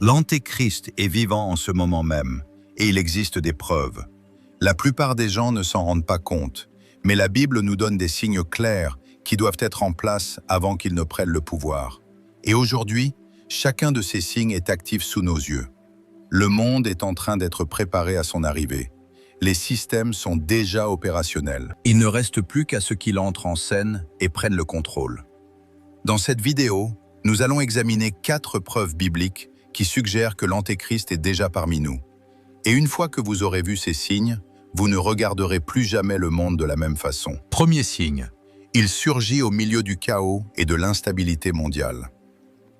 L'Antéchrist est vivant en ce moment même, et il existe des preuves. La plupart des gens ne s'en rendent pas compte, mais la Bible nous donne des signes clairs qui doivent être en place avant qu'il ne prenne le pouvoir. Et aujourd'hui, chacun de ces signes est actif sous nos yeux. Le monde est en train d'être préparé à son arrivée. Les systèmes sont déjà opérationnels. Il ne reste plus qu'à ce qu'il entre en scène et prenne le contrôle. Dans cette vidéo, nous allons examiner 4 preuves bibliques qui suggèrent que l'Antéchrist est déjà parmi nous. Et une fois que vous aurez vu ces signes, vous ne regarderez plus jamais le monde de la même façon. Premier signe, il surgit au milieu du chaos et de l'instabilité mondiale.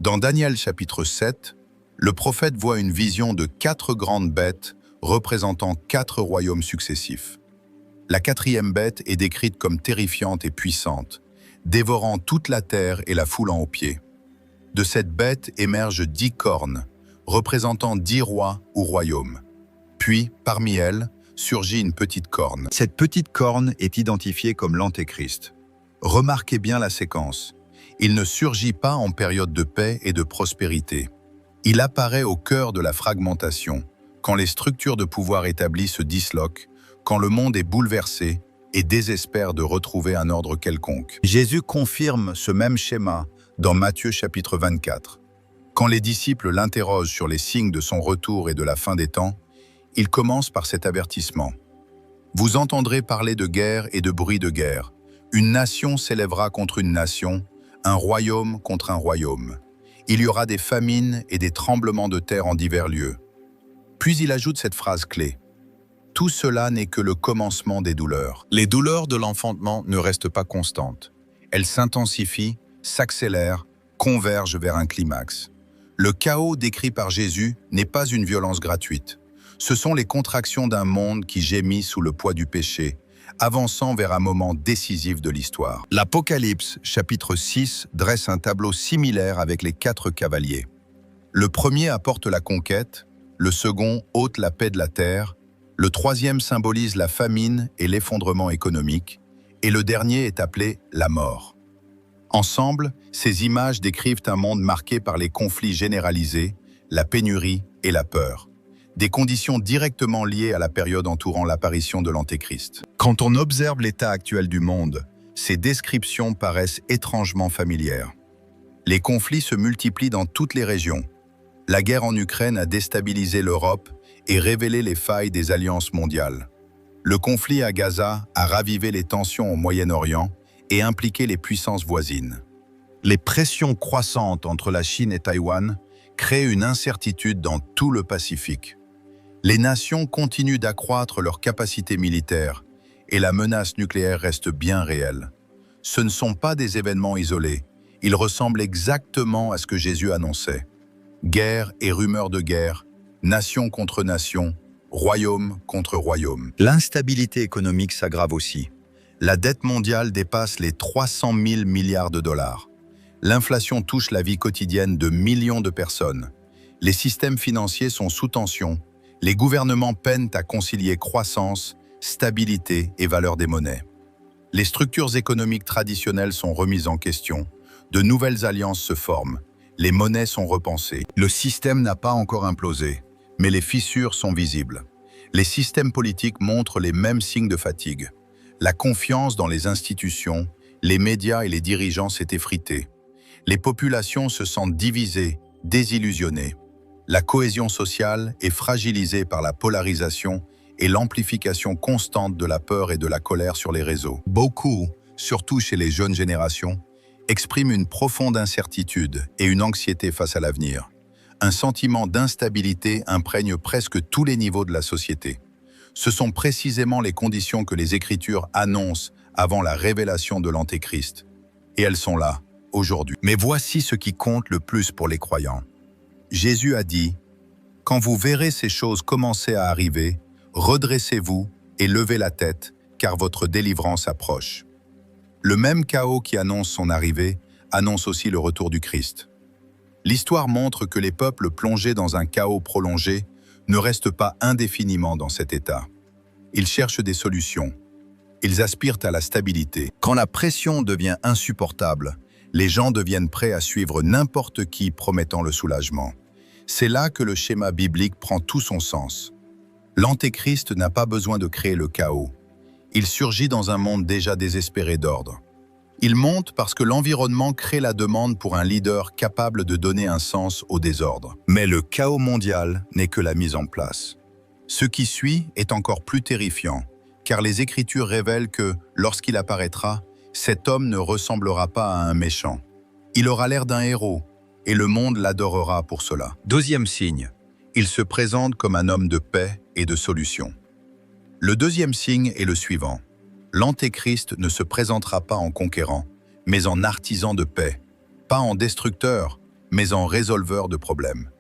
Dans Daniel chapitre 7, le prophète voit une vision de 4 grandes bêtes représentant 4 royaumes successifs. La 4e bête est décrite comme terrifiante et puissante, dévorant toute la terre et la foulant aux pieds. De cette bête émergent 10 cornes, représentant 10 rois ou royaumes. Puis, parmi elles, surgit une petite corne. Cette petite corne est identifiée comme l'Antéchrist. Remarquez bien la séquence. Il ne surgit pas en période de paix et de prospérité. Il apparaît au cœur de la fragmentation, quand les structures de pouvoir établies se disloquent, quand le monde est bouleversé et désespère de retrouver un ordre quelconque. Jésus confirme ce même schéma dans Matthieu chapitre 24. Quand les disciples l'interrogent sur les signes de son retour et de la fin des temps, il commence par cet avertissement. Vous entendrez parler de guerre et de bruit de guerre. Une nation s'élèvera contre une nation, un royaume contre un royaume. Il y aura des famines et des tremblements de terre en divers lieux. Puis il ajoute cette phrase clé. Tout cela n'est que le commencement des douleurs. Les douleurs de l'enfantement ne restent pas constantes. Elles s'intensifient, s'accélèrent, convergent vers un climax. Le chaos décrit par Jésus n'est pas une violence gratuite. Ce sont les contractions d'un monde qui gémit sous le poids du péché, avançant vers un moment décisif de l'histoire. L'Apocalypse, chapitre 6, dresse un tableau similaire avec les 4 cavaliers. Le premier apporte la conquête, le second ôte la paix de la terre, le troisième symbolise la famine et l'effondrement économique, et le dernier est appelé la mort. Ensemble, ces images décrivent un monde marqué par les conflits généralisés, la pénurie et la peur. Des conditions directement liées à la période entourant l'apparition de l'Antéchrist. Quand on observe l'état actuel du monde, ces descriptions paraissent étrangement familières. Les conflits se multiplient dans toutes les régions. La guerre en Ukraine a déstabilisé l'Europe et révélé les failles des alliances mondiales. Le conflit à Gaza a ravivé les tensions au Moyen-Orient et impliqué les puissances voisines. Les pressions croissantes entre la Chine et Taïwan créent une incertitude dans tout le Pacifique. Les nations continuent d'accroître leurs capacités militaires et la menace nucléaire reste bien réelle. Ce ne sont pas des événements isolés, ils ressemblent exactement à ce que Jésus annonçait. Guerre et rumeurs de guerre, nation contre nation, royaume contre royaume. L'instabilité économique s'aggrave aussi. La dette mondiale dépasse les 300 000 milliards de dollars. L'inflation touche la vie quotidienne de millions de personnes. Les systèmes financiers sont sous tension. Les gouvernements peinent à concilier croissance, stabilité et valeur des monnaies. Les structures économiques traditionnelles sont remises en question. De nouvelles alliances se forment. Les monnaies sont repensées. Le système n'a pas encore implosé, mais les fissures sont visibles. Les systèmes politiques montrent les mêmes signes de fatigue. La confiance dans les institutions, les médias et les dirigeants s'est effritée. Les populations se sentent divisées, désillusionnées. La cohésion sociale est fragilisée par la polarisation et l'amplification constante de la peur et de la colère sur les réseaux. Beaucoup, surtout chez les jeunes générations, expriment une profonde incertitude et une anxiété face à l'avenir. Un sentiment d'instabilité imprègne presque tous les niveaux de la société. Ce sont précisément les conditions que les Écritures annoncent avant la révélation de l'Antéchrist. Et elles sont là, aujourd'hui. Mais voici ce qui compte le plus pour les croyants. Jésus a dit « Quand vous verrez ces choses commencer à arriver, redressez-vous et levez la tête, car votre délivrance approche. » Le même chaos qui annonce son arrivée annonce aussi le retour du Christ. L'histoire montre que les peuples plongés dans un chaos prolongé ne restent pas indéfiniment dans cet état. Ils cherchent des solutions. Ils aspirent à la stabilité. Quand la pression devient insupportable, les gens deviennent prêts à suivre n'importe qui promettant le soulagement. C'est là que le schéma biblique prend tout son sens. L'Antéchrist n'a pas besoin de créer le chaos. Il surgit dans un monde déjà désespéré d'ordre. Il monte parce que l'environnement crée la demande pour un leader capable de donner un sens au désordre. Mais le chaos mondial n'est que la mise en place. Ce qui suit est encore plus terrifiant, car les Écritures révèlent que, lorsqu'il apparaîtra, cet homme ne ressemblera pas à un méchant. Il aura l'air d'un héros, et le monde l'adorera pour cela. Deuxième signe, il se présente comme un homme de paix et de solution. Le deuxième signe est le suivant. L'Antéchrist ne se présentera pas en conquérant, mais en artisan de paix, pas en destructeur, mais en résolveur de problèmes.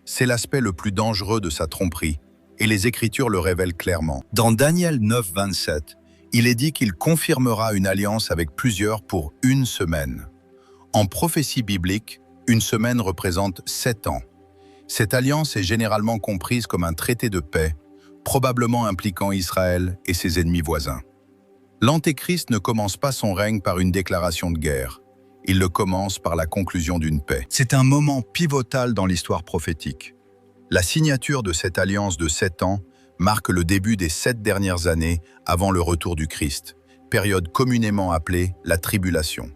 C'est l'aspect le plus dangereux de sa tromperie, et les Écritures le révèlent clairement. Dans Daniel 9, 27, il est dit qu'il confirmera une alliance avec plusieurs pour une semaine. En prophétie biblique, une semaine représente 7 ans. Cette alliance est généralement comprise comme un traité de paix, probablement impliquant Israël et ses ennemis voisins. L'Antéchrist ne commence pas son règne par une déclaration de guerre. Il le commence par la conclusion d'une paix. C'est un moment pivotal dans l'histoire prophétique. La signature de cette alliance de 7 ans marque le début des 7 dernières années avant le retour du Christ, période communément appelée la tribulation.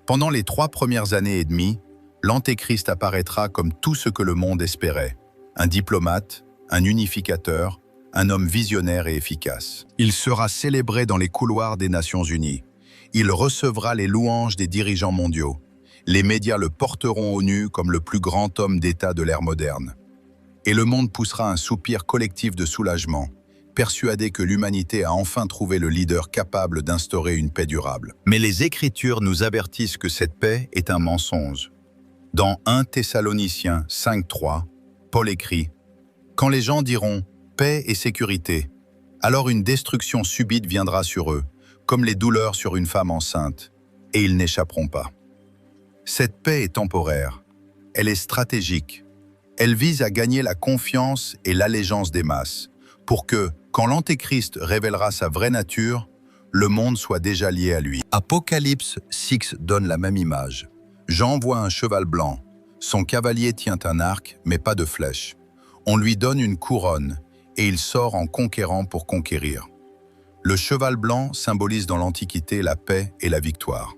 Pendant les 3 premières années et demie, l'Antéchrist apparaîtra comme tout ce que le monde espérait. Un diplomate, un unificateur, un homme visionnaire et efficace. Il sera célébré dans les couloirs des Nations Unies. Il recevra les louanges des dirigeants mondiaux. Les médias le porteront au nu comme le plus grand homme d'État de l'ère moderne. Et le monde poussera un soupir collectif de soulagement, persuadé que l'humanité a enfin trouvé le leader capable d'instaurer une paix durable. Mais les Écritures nous avertissent que cette paix est un mensonge. Dans 1 Thessaloniciens 5.3, Paul écrit « Quand les gens diront « paix et sécurité », alors une destruction subite viendra sur eux, comme les douleurs sur une femme enceinte, et ils n'échapperont pas. Cette paix est temporaire, elle est stratégique, elle vise à gagner la confiance et l'allégeance des masses, pour que, quand l'Antéchrist révélera sa vraie nature, le monde soit déjà lié à lui. Apocalypse 6 donne la même image. Jean voit un cheval blanc, son cavalier tient un arc, mais pas de flèche. On lui donne une couronne, et il sort en conquérant pour conquérir. Le cheval blanc symbolise dans l'Antiquité la paix et la victoire.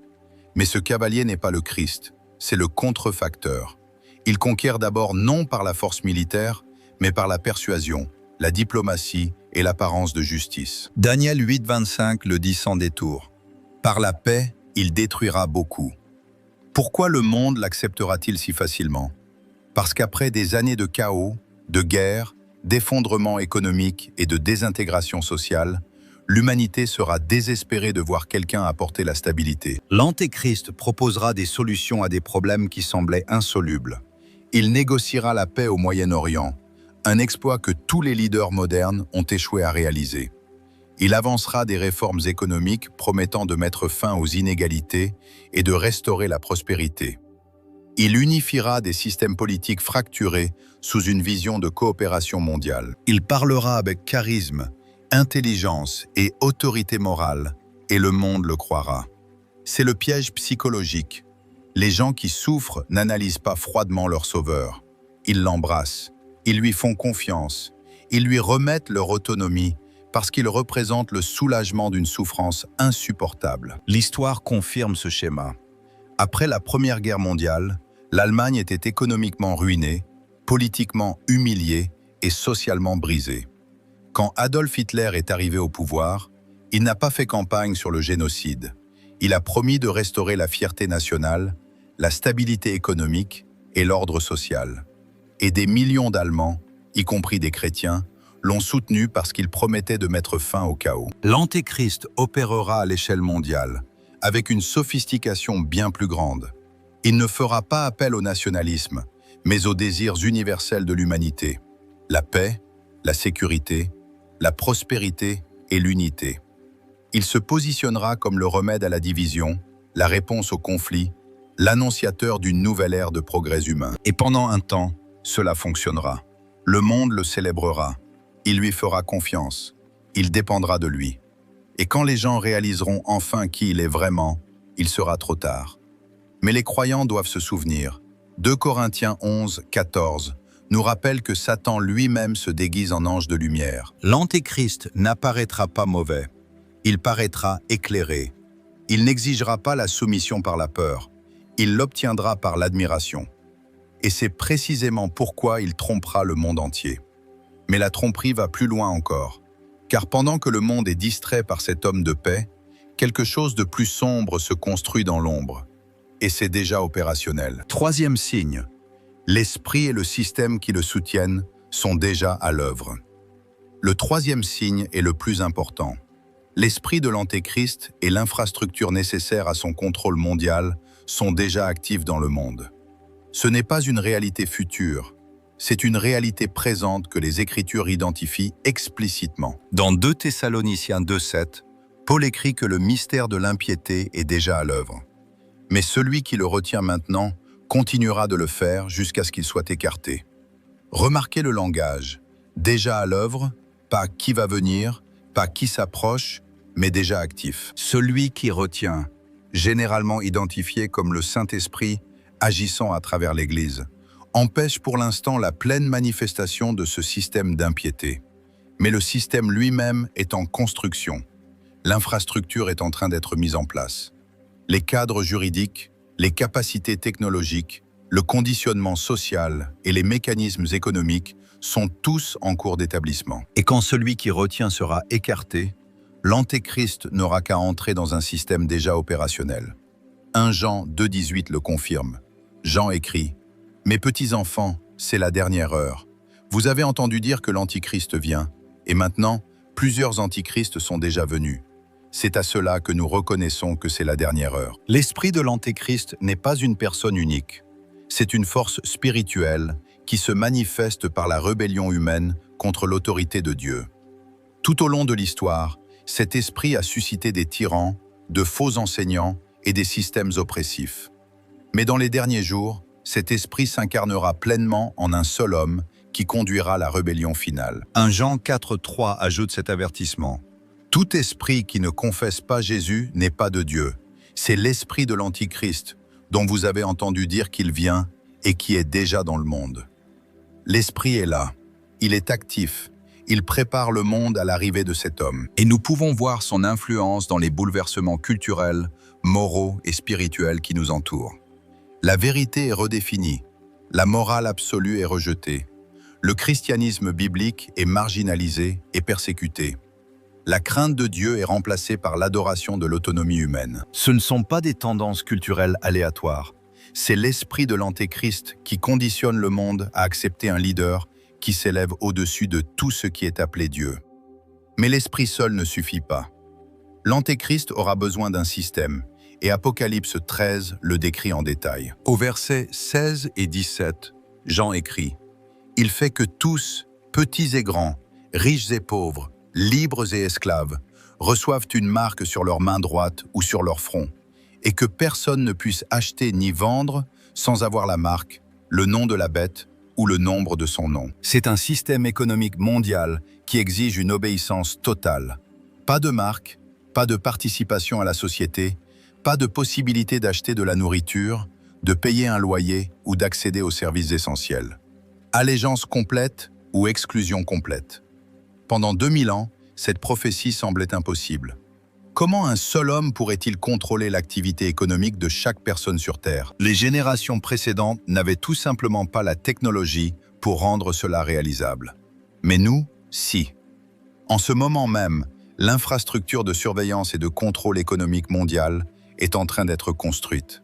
Mais ce cavalier n'est pas le Christ, c'est le contrefacteur. Il conquiert d'abord non par la force militaire, mais par la persuasion, la diplomatie et l'apparence de justice. Daniel 8, 25 le dit sans détour. Par la paix, il détruira beaucoup. Pourquoi le monde l'acceptera-t-il si facilement? Parce qu'après des années de chaos, de guerre, d'effondrement économique et de désintégration sociale, l'humanité sera désespérée de voir quelqu'un apporter la stabilité. L'Antéchrist proposera des solutions à des problèmes qui semblaient insolubles. Il négociera la paix au Moyen-Orient, un exploit que tous les leaders modernes ont échoué à réaliser. Il avancera des réformes économiques promettant de mettre fin aux inégalités et de restaurer la prospérité. Il unifiera des systèmes politiques fracturés sous une vision de coopération mondiale. Il parlera avec charisme, intelligence et autorité morale, et le monde le croira. C'est le piège psychologique. Les gens qui souffrent n'analysent pas froidement leur sauveur. Ils l'embrassent, ils lui font confiance, ils lui remettent leur autonomie parce qu'il représente le soulagement d'une souffrance insupportable. L'histoire confirme ce schéma. Après la Première Guerre mondiale, l'Allemagne était économiquement ruinée, politiquement humiliée et socialement brisée. Quand Adolf Hitler est arrivé au pouvoir, il n'a pas fait campagne sur le génocide. Il a promis de restaurer la fierté nationale, la stabilité économique et l'ordre social. Et des millions d'Allemands, y compris des chrétiens, l'ont soutenu parce qu'il promettait de mettre fin au chaos. L'Antéchrist opérera à l'échelle mondiale, avec une sophistication bien plus grande. Il ne fera pas appel au nationalisme, mais aux désirs universels de l'humanité. La paix, la sécurité, la prospérité et l'unité. Il se positionnera comme le remède à la division, la réponse au conflit, l'annonciateur d'une nouvelle ère de progrès humain. Et pendant un temps, cela fonctionnera. Le monde le célébrera. Il lui fera confiance. Il dépendra de lui. Et quand les gens réaliseront enfin qui il est vraiment, il sera trop tard. Mais les croyants doivent se souvenir. 2 Corinthiens 11, 14 nous rappelle que Satan lui-même se déguise en ange de lumière. L'Antéchrist n'apparaîtra pas mauvais, il paraîtra éclairé. Il n'exigera pas la soumission par la peur, il l'obtiendra par l'admiration. Et c'est précisément pourquoi il trompera le monde entier. Mais la tromperie va plus loin encore, car pendant que le monde est distrait par cet homme de paix, quelque chose de plus sombre se construit dans l'ombre, et c'est déjà opérationnel. Troisième signe, l'esprit et le système qui le soutiennent sont déjà à l'œuvre. Le troisième signe est le plus important. L'esprit de l'Antéchrist et l'infrastructure nécessaire à son contrôle mondial sont déjà actifs dans le monde. Ce n'est pas une réalité future, c'est une réalité présente que les Écritures identifient explicitement. Dans 2 Thessaloniciens 2,7, Paul écrit que le mystère de l'impiété est déjà à l'œuvre. Mais celui qui le retient maintenant continuera de le faire jusqu'à ce qu'il soit écarté. Remarquez le langage. Déjà à l'œuvre, pas qui va venir, pas qui s'approche, mais déjà actif. Celui qui retient, généralement identifié comme le Saint-Esprit agissant à travers l'Église, empêche pour l'instant la pleine manifestation de ce système d'impiété. Mais le système lui-même est en construction. L'infrastructure est en train d'être mise en place. Les cadres juridiques, les capacités technologiques, le conditionnement social et les mécanismes économiques sont tous en cours d'établissement. Et quand celui qui retient sera écarté, l'Antéchrist n'aura qu'à entrer dans un système déjà opérationnel. 1 Jean 2,18 le confirme. Jean écrit « Mes petits-enfants, c'est la dernière heure. Vous avez entendu dire que l'Antichrist vient, et maintenant, plusieurs antichrists sont déjà venus. C'est à cela que nous reconnaissons que c'est la dernière heure. » L'esprit de l'Antéchrist n'est pas une personne unique. C'est une force spirituelle qui se manifeste par la rébellion humaine contre l'autorité de Dieu. Tout au long de l'histoire, cet esprit a suscité des tyrans, de faux enseignants et des systèmes oppressifs. Mais dans les derniers jours, cet esprit s'incarnera pleinement en un seul homme qui conduira la rébellion finale. 1 Jean 4,3 ajoute cet avertissement. « Tout esprit qui ne confesse pas Jésus n'est pas de Dieu. C'est l'esprit de l'Antichrist, dont vous avez entendu dire qu'il vient et qui est déjà dans le monde. » L'esprit est là, il est actif, il prépare le monde à l'arrivée de cet homme. Et nous pouvons voir son influence dans les bouleversements culturels, moraux et spirituels qui nous entourent. La vérité est redéfinie, la morale absolue est rejetée, le christianisme biblique est marginalisé et persécuté. La crainte de Dieu est remplacée par l'adoration de l'autonomie humaine. Ce ne sont pas des tendances culturelles aléatoires, c'est l'esprit de l'Antéchrist qui conditionne le monde à accepter un leader qui s'élève au-dessus de tout ce qui est appelé Dieu. Mais l'esprit seul ne suffit pas. L'Antéchrist aura besoin d'un système, et Apocalypse 13 le décrit en détail. Au versets 16 et 17, Jean écrit « Il fait que tous, petits et grands, riches et pauvres, libres et esclaves, reçoivent une marque sur leur main droite ou sur leur front, et que personne ne puisse acheter ni vendre sans avoir la marque, le nom de la bête ou le nombre de son nom. » C'est un système économique mondial qui exige une obéissance totale. Pas de marque, pas de participation à la société, pas de possibilité d'acheter de la nourriture, de payer un loyer ou d'accéder aux services essentiels. Allégeance complète ou exclusion complète. Pendant 2000 ans, cette prophétie semblait impossible. Comment un seul homme pourrait-il contrôler l'activité économique de chaque personne sur Terre? Les générations précédentes n'avaient tout simplement pas la technologie pour rendre cela réalisable. Mais nous, si. En ce moment même, l'infrastructure de surveillance et de contrôle économique mondial est en train d'être construite.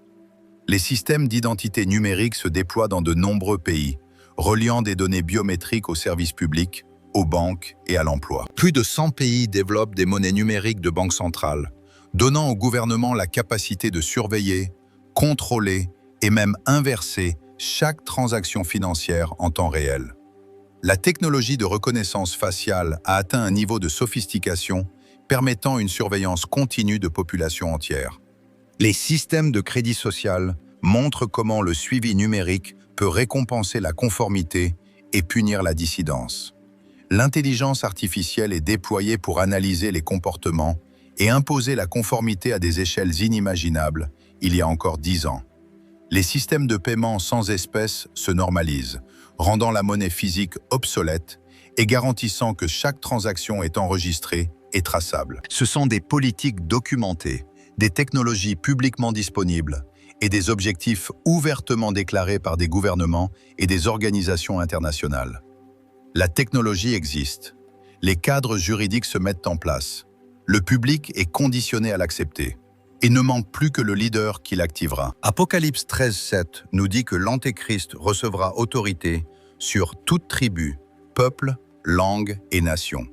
Les systèmes d'identité numérique se déploient dans de nombreux pays, reliant des données biométriques aux services publics, aux banques et à l'emploi. Plus de 100 pays développent des monnaies numériques de banque centrale, donnant au gouvernement la capacité de surveiller, contrôler et même inverser chaque transaction financière en temps réel. La technologie de reconnaissance faciale a atteint un niveau de sophistication permettant une surveillance continue de populations entières. Les systèmes de crédit social montrent comment le suivi numérique peut récompenser la conformité et punir la dissidence. L'intelligence artificielle est déployée pour analyser les comportements et imposer la conformité à des échelles inimaginables il y a encore 10 ans. Les systèmes de paiement sans espèces se normalisent, rendant la monnaie physique obsolète et garantissant que chaque transaction est enregistrée et traçable. Ce sont des politiques documentées, des technologies publiquement disponibles et des objectifs ouvertement déclarés par des gouvernements et des organisations internationales. La technologie existe. Les cadres juridiques se mettent en place. Le public est conditionné à l'accepter. Il ne manque plus que le leader qui l'activera. Apocalypse 13:7 nous dit que l'Antéchrist recevra autorité sur toute tribu, peuple, langue et nation.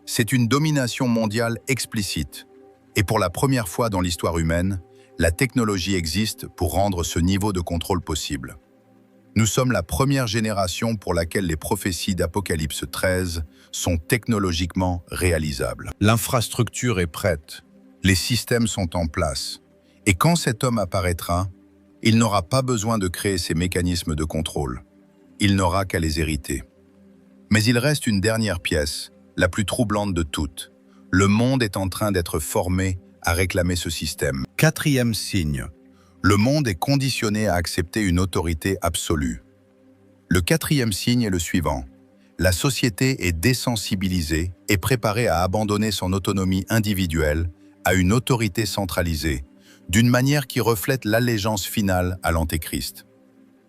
C'est une domination mondiale explicite. Et pour la première fois dans l'histoire humaine, la technologie existe pour rendre ce niveau de contrôle possible. Nous sommes la première génération pour laquelle les prophéties d'Apocalypse 13 sont technologiquement réalisables. L'infrastructure est prête, les systèmes sont en place, et quand cet homme apparaîtra, il n'aura pas besoin de créer ces mécanismes de contrôle. Il n'aura qu'à les hériter. Mais il reste une dernière pièce, la plus troublante de toutes. Le monde est en train d'être formé à réclamer ce système. Quatrième signe. Le monde est conditionné à accepter une autorité absolue. Le quatrième signe est le suivant. La société est désensibilisée et préparée à abandonner son autonomie individuelle à une autorité centralisée, d'une manière qui reflète l'allégeance finale à l'Antéchrist.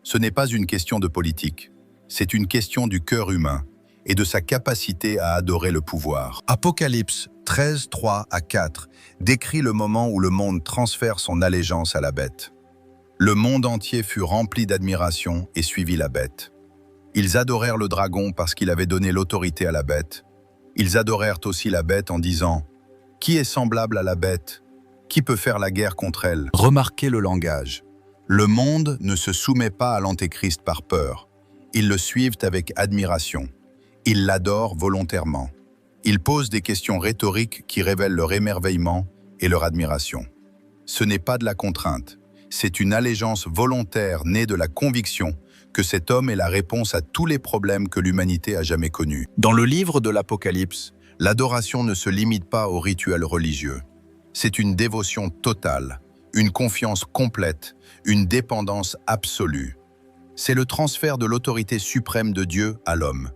Ce n'est pas une question de politique, c'est une question du cœur humain et de sa capacité à adorer le pouvoir. Apocalypse 13, 3 à 4 décrit le moment où le monde transfère son allégeance à la bête. Le monde entier fut rempli d'admiration et suivit la bête. Ils adorèrent le dragon parce qu'il avait donné l'autorité à la bête. Ils adorèrent aussi la bête en disant « Qui est semblable à la bête? Qui peut faire la guerre contre elle ?» Remarquez le langage. Le monde ne se soumet pas à l'Antéchrist par peur. Ils le suivent avec admiration. Ils l'adorent volontairement. Ils posent des questions rhétoriques qui révèlent leur émerveillement et leur admiration. Ce n'est pas de la contrainte, c'est une allégeance volontaire née de la conviction que cet homme est la réponse à tous les problèmes que l'humanité a jamais connus. Dans le livre de l'Apocalypse, l'adoration ne se limite pas aux rituels religieux. C'est une dévotion totale, une confiance complète, une dépendance absolue. C'est le transfert de l'autorité suprême de Dieu à l'homme.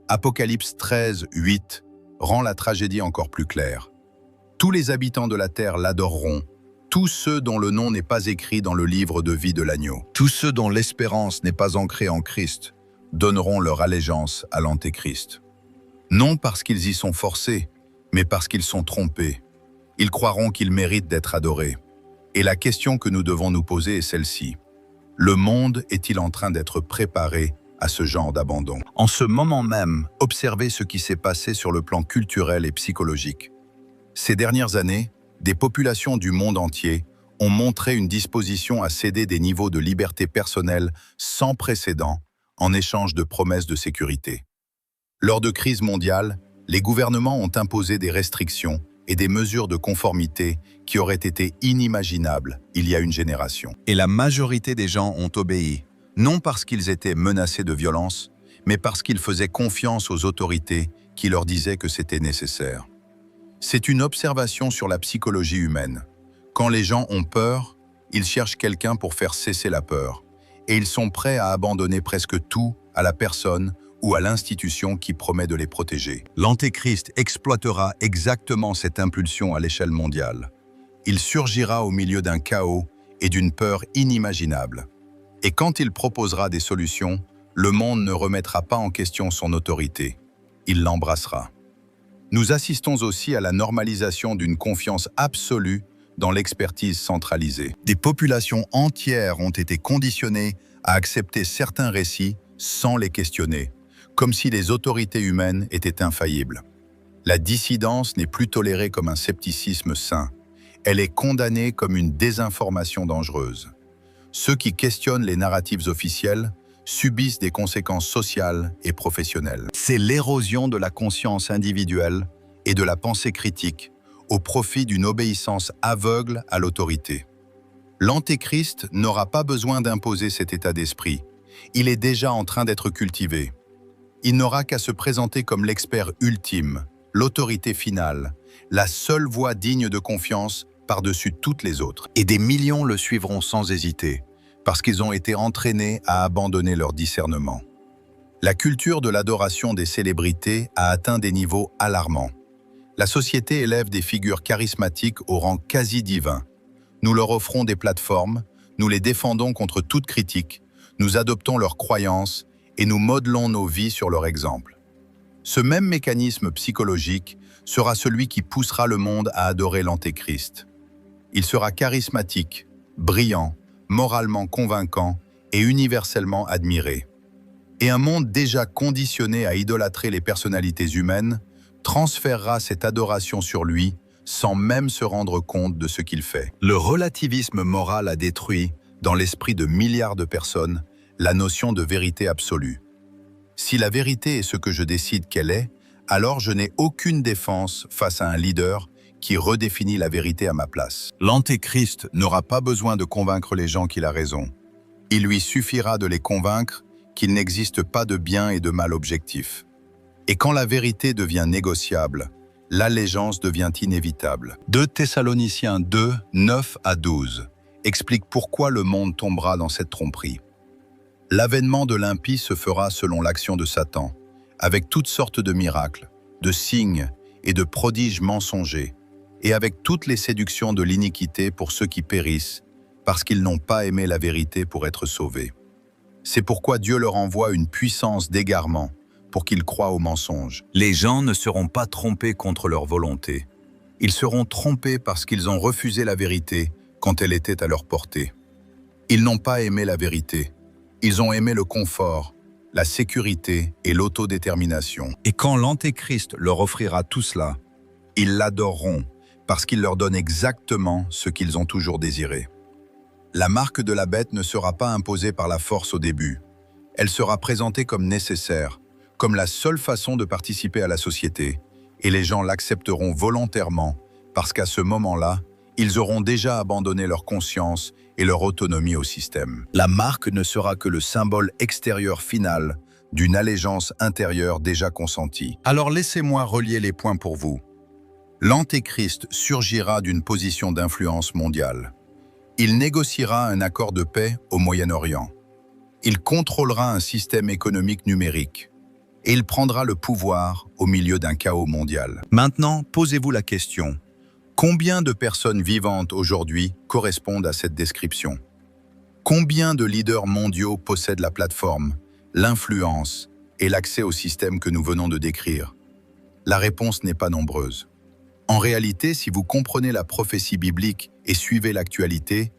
Apocalypse 13, 8 rend la tragédie encore plus claire. Tous les habitants de la terre l'adoreront, tous ceux dont le nom n'est pas écrit dans le livre de vie de l'agneau. Tous ceux dont l'espérance n'est pas ancrée en Christ donneront leur allégeance à l'Antéchrist. Non parce qu'ils y sont forcés, mais parce qu'ils sont trompés. Ils croiront qu'ils méritent d'être adorés. Et la question que nous devons nous poser est celle-ci. Le monde est-il en train d'être préparé à ce genre d'abandon? En ce moment même, observez ce qui s'est passé sur le plan culturel et psychologique. Ces dernières années, des populations du monde entier ont montré une disposition à céder des niveaux de liberté personnelle sans précédent en échange de promesses de sécurité. Lors de crises mondiales, les gouvernements ont imposé des restrictions et des mesures de conformité qui auraient été inimaginables il y a une génération. Et la majorité des gens ont obéi, non parce qu'ils étaient menacés de violence, mais parce qu'ils faisaient confiance aux autorités qui leur disaient que c'était nécessaire. C'est une observation sur la psychologie humaine. Quand les gens ont peur, ils cherchent quelqu'un pour faire cesser la peur, et ils sont prêts à abandonner presque tout à la personne ou à l'institution qui promet de les protéger. L'Antéchrist exploitera exactement cette impulsion à l'échelle mondiale. Il surgira au milieu d'un chaos et d'une peur inimaginable. Et quand il proposera des solutions, le monde ne remettra pas en question son autorité. Il l'embrassera. Nous assistons aussi à la normalisation d'une confiance absolue dans l'expertise centralisée. Des populations entières ont été conditionnées à accepter certains récits sans les questionner, comme si les autorités humaines étaient infaillibles. La dissidence n'est plus tolérée comme un scepticisme sain. Elle est condamnée comme une désinformation dangereuse. Ceux qui questionnent les narratives officielles subissent des conséquences sociales et professionnelles. C'est l'érosion de la conscience individuelle et de la pensée critique au profit d'une obéissance aveugle à l'autorité. L'Antéchrist n'aura pas besoin d'imposer cet état d'esprit. Il est déjà en train d'être cultivé. Il n'aura qu'à se présenter comme l'expert ultime, l'autorité finale, la seule voie digne de confiance par-dessus toutes les autres. Et des millions le suivront sans hésiter, parce qu'ils ont été entraînés à abandonner leur discernement. La culture de l'adoration des célébrités a atteint des niveaux alarmants. La société élève des figures charismatiques au rang quasi divin. Nous leur offrons des plateformes, nous les défendons contre toute critique, nous adoptons leurs croyances et nous modelons nos vies sur leur exemple. Ce même mécanisme psychologique sera celui qui poussera le monde à adorer l'Antéchrist. Il sera charismatique, brillant, moralement convaincant et universellement admiré. Et un monde déjà conditionné à idolâtrer les personnalités humaines transférera cette adoration sur lui sans même se rendre compte de ce qu'il fait. Le relativisme moral a détruit, dans l'esprit de milliards de personnes, la notion de vérité absolue. Si la vérité est ce que je décide qu'elle est, alors je n'ai aucune défense face à un leader qui redéfinit la vérité à ma place. L'Antéchrist n'aura pas besoin de convaincre les gens qu'il a raison. Il lui suffira de les convaincre qu'il n'existe pas de bien et de mal objectif. Et quand la vérité devient négociable, l'allégeance devient inévitable. 2 Thessaloniciens 2, 9 à 12 explique pourquoi le monde tombera dans cette tromperie. L'avènement de l'impie se fera selon l'action de Satan, avec toutes sortes de miracles, de signes et de prodiges mensongers, et avec toutes les séductions de l'iniquité pour ceux qui périssent, parce qu'ils n'ont pas aimé la vérité pour être sauvés. C'est pourquoi Dieu leur envoie une puissance d'égarement, pour qu'ils croient au mensonge. Les gens ne seront pas trompés contre leur volonté. Ils seront trompés parce qu'ils ont refusé la vérité quand elle était à leur portée. Ils n'ont pas aimé la vérité. Ils ont aimé le confort, la sécurité et l'autodétermination. Et quand l'Antéchrist leur offrira tout cela, ils l'adoreront parce qu'il leur donne exactement ce qu'ils ont toujours désiré. La marque de la bête ne sera pas imposée par la force au début. Elle sera présentée comme nécessaire, comme la seule façon de participer à la société, et les gens l'accepteront volontairement parce qu'à ce moment-là, ils auront déjà abandonné leur conscience et leur autonomie au système. La marque ne sera que le symbole extérieur final d'une allégeance intérieure déjà consentie. Alors laissez-moi relier les points pour vous. L'Antéchrist surgira d'une position d'influence mondiale. Il négociera un accord de paix au Moyen-Orient. Il contrôlera un système économique numérique. Et il prendra le pouvoir au milieu d'un chaos mondial. Maintenant, posez-vous la question. Combien de personnes vivantes aujourd'hui correspondent à cette description? Combien de leaders mondiaux possèdent la plateforme, l'influence et l'accès au système que nous venons de décrire? La réponse n'est pas nombreuse. En réalité, si vous comprenez la prophétie biblique et suivez l'actualité,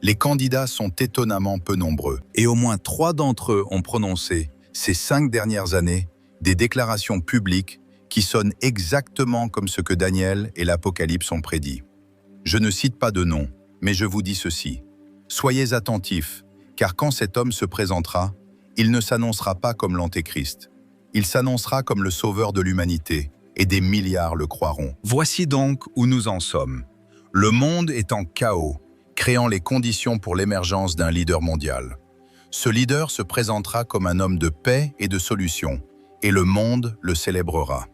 les candidats sont étonnamment peu nombreux. Et au moins 3 d'entre eux ont prononcé, ces 5 dernières années, des déclarations publiques qui sonnent exactement comme ce que Daniel et l'Apocalypse ont prédit. Je ne cite pas de nom, mais je vous dis ceci. Soyez attentifs, car quand cet homme se présentera, il ne s'annoncera pas comme l'Antéchrist. Il s'annoncera comme le sauveur de l'humanité, et des milliards le croiront. Voici donc où nous en sommes. Le monde est en chaos, créant les conditions pour l'émergence d'un leader mondial. Ce leader se présentera comme un homme de paix et de solution, et le monde le célébrera.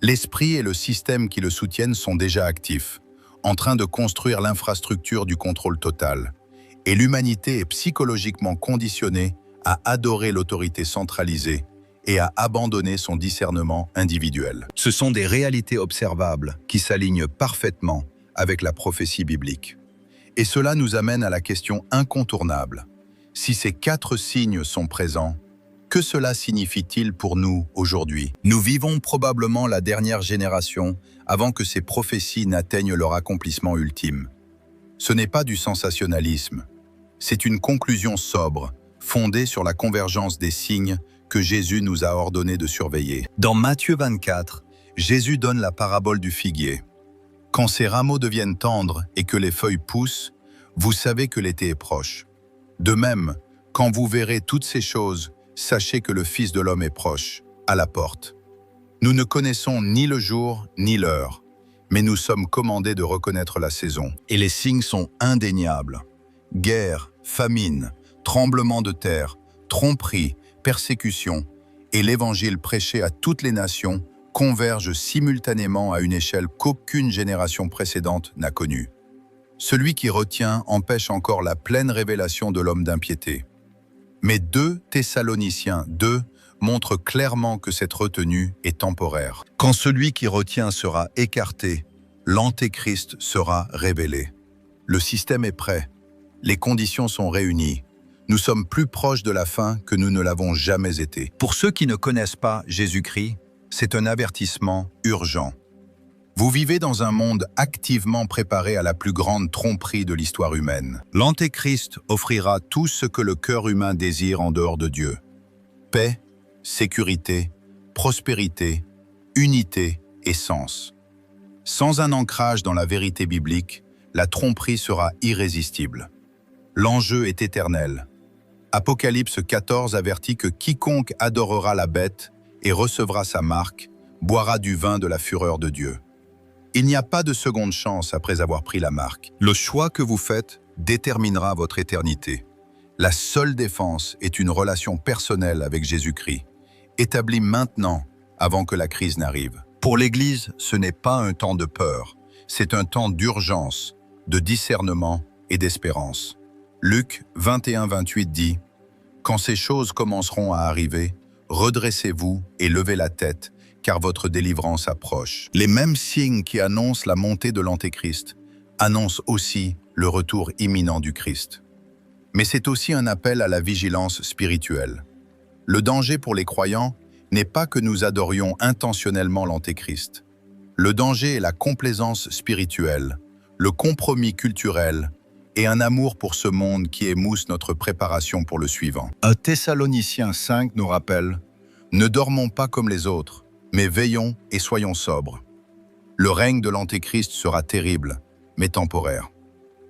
L'esprit et le système qui le soutiennent sont déjà actifs, en train de construire l'infrastructure du contrôle total. Et l'humanité est psychologiquement conditionnée à adorer l'autorité centralisée et à abandonner son discernement individuel. Ce sont des réalités observables qui s'alignent parfaitement avec la prophétie biblique. Et cela nous amène à la question incontournable. Si ces 4 signes sont présents, que cela signifie-t-il pour nous aujourd'hui? Nous vivons probablement la dernière génération avant que ces prophéties n'atteignent leur accomplissement ultime. Ce n'est pas du sensationnalisme. C'est une conclusion sobre, fondée sur la convergence des signes que Jésus nous a ordonné de surveiller. Dans Matthieu 24, Jésus donne la parabole du figuier. Quand ces rameaux deviennent tendres et que les feuilles poussent, vous savez que l'été est proche. De même, quand vous verrez toutes ces choses, sachez que le Fils de l'homme est proche, à la porte. Nous ne connaissons ni le jour ni l'heure, mais nous sommes commandés de reconnaître la saison. Et les signes sont indéniables. Guerre, famine, tremblement de terre, tromperie, persécution, et l'évangile prêché à toutes les nations convergent simultanément à une échelle qu'aucune génération précédente n'a connue. Celui qui retient empêche encore la pleine révélation de l'homme d'impiété. Mais 2 Thessaloniciens 2 montre clairement que cette retenue est temporaire. Quand celui qui retient sera écarté, l'Antéchrist sera révélé. Le système est prêt. Les conditions sont réunies. Nous sommes plus proches de la fin que nous ne l'avons jamais été. Pour ceux qui ne connaissent pas Jésus-Christ, c'est un avertissement urgent. Vous vivez dans un monde activement préparé à la plus grande tromperie de l'histoire humaine. L'Antéchrist offrira tout ce que le cœur humain désire en dehors de Dieu. Paix, sécurité, prospérité, unité et sens. Sans un ancrage dans la vérité biblique, la tromperie sera irrésistible. L'enjeu est éternel. Apocalypse 14 avertit que quiconque adorera la bête et recevra sa marque, boira du vin de la fureur de Dieu. Il n'y a pas de seconde chance après avoir pris la marque. Le choix que vous faites déterminera votre éternité. La seule défense est une relation personnelle avec Jésus-Christ, établie maintenant avant que la crise n'arrive. Pour l'Église, ce n'est pas un temps de peur, c'est un temps d'urgence, de discernement et d'espérance. Luc 21-28 dit « Quand ces choses commenceront à arriver, redressez-vous et levez la tête, car votre délivrance approche. » Les mêmes signes qui annoncent la montée de l'Antéchrist annoncent aussi le retour imminent du Christ. Mais c'est aussi un appel à la vigilance spirituelle. Le danger pour les croyants n'est pas que nous adorions intentionnellement l'Antéchrist. Le danger est la complaisance spirituelle, le compromis culturel et un amour pour ce monde qui émousse notre préparation pour le suivant. Un Thessaloniciens 5 nous rappelle « Ne dormons pas comme les autres, mais veillons et soyons sobres. Le règne de l'Antéchrist sera terrible, mais temporaire. »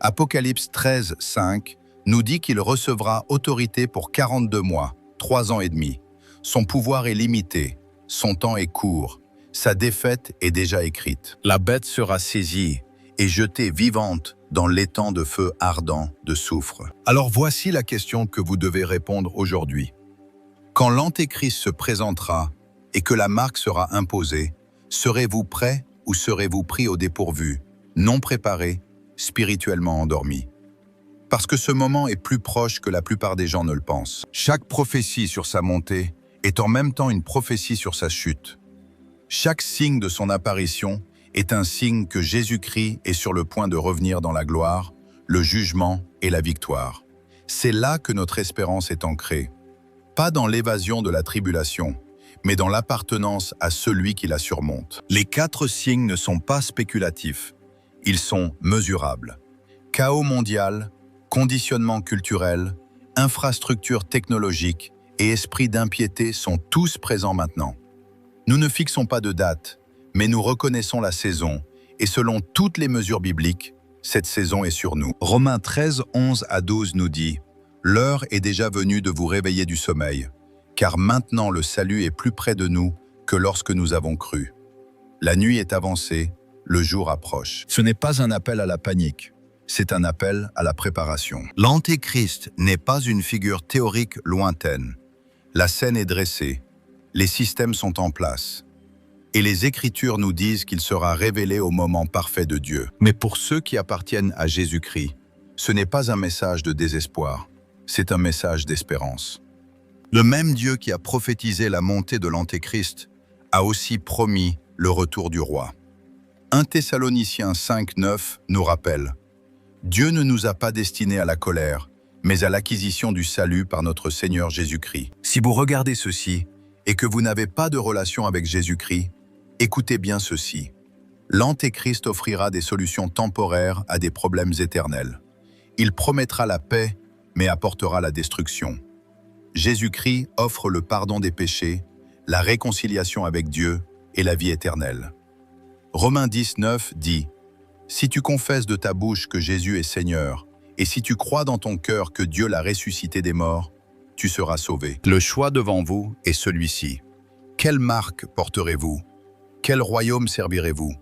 Apocalypse 13, 5 nous dit qu'il recevra autorité pour 42 mois, 3 ans et demi. Son pouvoir est limité, son temps est court, sa défaite est déjà écrite. La bête sera saisie et jetée vivante dans l'étang de feu ardent de soufre. Alors voici la question que vous devez répondre aujourd'hui. Quand l'Antéchrist se présentera et que la marque sera imposée, serez-vous prêt ou serez-vous pris au dépourvu, non préparé, spirituellement endormi? Parce que ce moment est plus proche que la plupart des gens ne le pensent. Chaque prophétie sur sa montée est en même temps une prophétie sur sa chute. Chaque signe de son apparition est un signe que Jésus-Christ est sur le point de revenir dans la gloire, le jugement et la victoire. C'est là que notre espérance est ancrée. Pas dans l'évasion de la tribulation, mais dans l'appartenance à celui qui la surmonte. Les 4 signes ne sont pas spéculatifs, ils sont mesurables. Chaos mondial, conditionnement culturel, infrastructures technologiques et esprit d'impiété sont tous présents maintenant. Nous ne fixons pas de date, mais nous reconnaissons la saison, et selon toutes les mesures bibliques, cette saison est sur nous. Romains 13, 11 à 12 nous dit « L'heure est déjà venue de vous réveiller du sommeil, car maintenant le salut est plus près de nous que lorsque nous avons cru. La nuit est avancée, le jour approche. » Ce n'est pas un appel à la panique, c'est un appel à la préparation. L'Antéchrist n'est pas une figure théorique lointaine. La scène est dressée, les systèmes sont en place. Et les Écritures nous disent qu'il sera révélé au moment parfait de Dieu. Mais pour ceux qui appartiennent à Jésus-Christ, ce n'est pas un message de désespoir, c'est un message d'espérance. Le même Dieu qui a prophétisé la montée de l'Antéchrist a aussi promis le retour du roi. 1 Thessaloniciens 5, 9 nous rappelle « Dieu ne nous a pas destinés à la colère, mais à l'acquisition du salut par notre Seigneur Jésus-Christ. » Si vous regardez ceci et que vous n'avez pas de relation avec Jésus-Christ, écoutez bien ceci. L'Antéchrist offrira des solutions temporaires à des problèmes éternels. Il promettra la paix, mais apportera la destruction. Jésus-Christ offre le pardon des péchés, la réconciliation avec Dieu et la vie éternelle. Romains 10, 9 dit « Si tu confesses de ta bouche que Jésus est Seigneur, et si tu crois dans ton cœur que Dieu l'a ressuscité des morts, tu seras sauvé. » Le choix devant vous est celui-ci. Quelle marque porterez-vous? Quel royaume servirez-vous?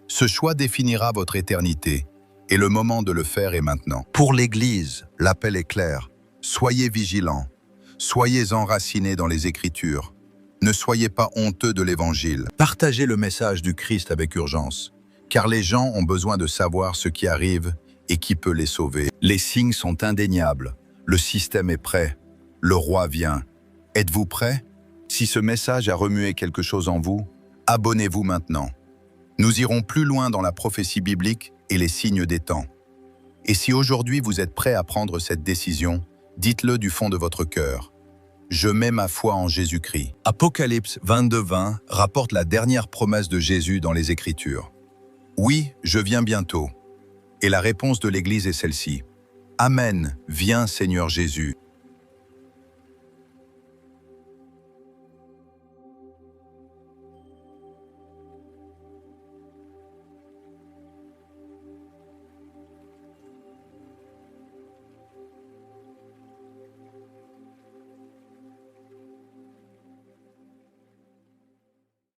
Ce choix définira votre éternité, et le moment de le faire est maintenant. Pour l'Église, l'appel est clair. Soyez vigilants, soyez enracinés dans les Écritures. Ne soyez pas honteux de l'Évangile. Partagez le message du Christ avec urgence, car les gens ont besoin de savoir ce qui arrive et qui peut les sauver. Les signes sont indéniables. Le système est prêt. Le roi vient. Êtes-vous prêt? Si ce message a remué quelque chose en vous, abonnez-vous maintenant. Nous irons plus loin dans la prophétie biblique et les signes des temps. Et si aujourd'hui vous êtes prêt à prendre cette décision, dites-le du fond de votre cœur. Je mets ma foi en Jésus-Christ. Apocalypse 22:20 rapporte la dernière promesse de Jésus dans les Écritures. Oui, je viens bientôt. Et la réponse de l'Église est celle-ci. Amen, viens Seigneur Jésus.